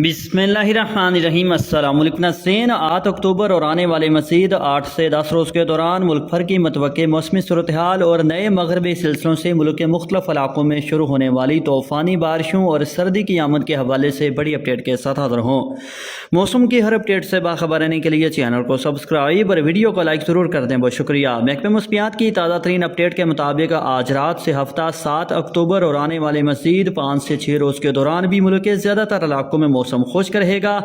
بسم اللہ الرحمن الرحیم۔ السلام علیکم ناظرین، 8 اکتوبر اور آنے والے مزید 8 سے 10 روز کے دوران ملک بھر کی متوقع موسمی صورتحال اور نئے مغربی سلسلوں سے ملک کے مختلف علاقوں میں شروع ہونے والی طوفانی بارشوں اور سردی کی آمد کے حوالے سے بڑی اپڈیٹ کے ساتھ حاضر ہوں۔ موسم کی ہر اپڈیٹ سے باخبر رہنے کے لیے چینل کو سبسکرائب اور ویڈیو کو لائک ضرور کر دیں، بہت شکریہ۔ محکمہ موسمیات کی تازہ ترین اپڈیٹ کے مطابق آج رات سے ہفتہ 7 اکتوبر اور آنے والے مزید 5 سے 6 روز کے دوران بھی ملک کے زیادہ تر علاقوں میں موسم خشک رہے گا۔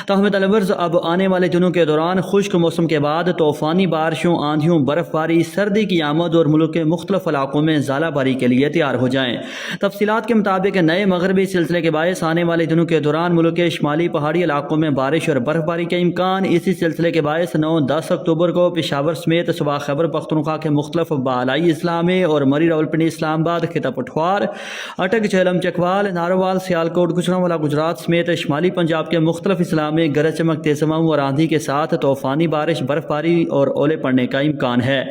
تاہم تلورز اب آنے والے دنوں کے دوران خشک موسم کے بعد طوفانی بارشوں، آندھیوں، برف باری، سردی کی آمد اور ملک کے مختلف علاقوں میں ژالہ باری کے لیے تیار ہو جائیں۔ تفصیلات کے مطابق نئے مغربی سلسلے کے باعث آنے والے دنوں کے دوران ملک کے شمالی پہاڑی علاقوں میں بارش اور برف باری کا امکان۔ اسی سلسلے کے باعث 9-10 اکتوبر کو پشاور سمیت صوبہ خیبر پختونخوا کے مختلف بالائی اضلاع میں اور مری راولپنڈی، اسلام آباد، خطہ پٹھوار، اٹک، جہلم، چکوال، ناروال، سیالکوٹ، گجرانوالہ، گجرات سمیت شمالی پنجاب کے مختلف اضلاع میں گرج چمک، تیز ہواؤں اور آندھی کے ساتھ طوفانی بارش، برف باری اور اولے پڑنے کا امکان ہے۔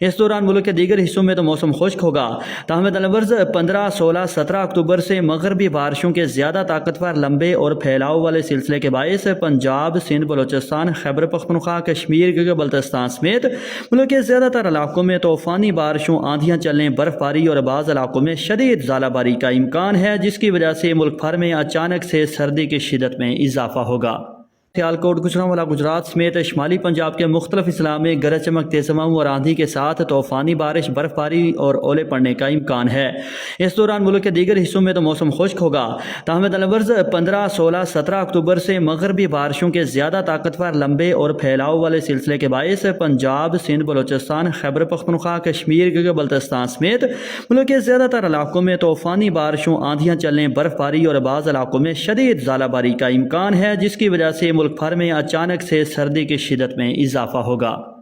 اس دوران ملک کے دیگر حصوں میں تو موسم خشک ہوگا۔ تاہم تلورز 15، 16، 17 اکتوبر سے مغربی بارشوں کے زیادہ طاقتور، لمبے اور پھیلاؤ والے سلسلے کے باعث پنجاب، سندھ، بلوچستان، خیبر پختونخوا، کشمیر، گلگت بلتستان سمیت ملک کے زیادہ تر علاقوں میں طوفانی بارشوں، آندھیاں چلنے، برف باری اور بعض علاقوں میں شدید ژالہ باری کا امکان ہے، جس کی وجہ سے ملک بھر میں اچانک سے سردی کی شدت میں اضافہ ہوگا۔ سیالکوٹ، گجرانوالہ، گجرات سمیت شمالی پنجاب کے مختلف اضلاع میں گرج چمک، تیز ہواؤں اور آندھی کے ساتھ طوفانی بارش، برف باری اور اولے پڑنے کا امکان ہے۔ اس دوران ملک کے دیگر حصوں میں تو موسم خشک ہوگا۔ تاہم تلورز 15، 16، 17 اکتوبر سے مغربی بارشوں کے زیادہ طاقتور، لمبے اور پھیلاؤ والے سلسلے کے باعث پنجاب، سندھ، بلوچستان، خیبر پختونخوا، کشمیر، گلگت بلتستان سمیت ملک کے زیادہ تر علاقوں میں طوفانی بارشوں، آندھیاں چلنے، برف باری اور بعض علاقوں میں شدید ژالہ باری کا امکان ہے، جس کی وجہ سے ملک بھر میں اچانک سے سردی کی شدت میں اضافہ ہوگا۔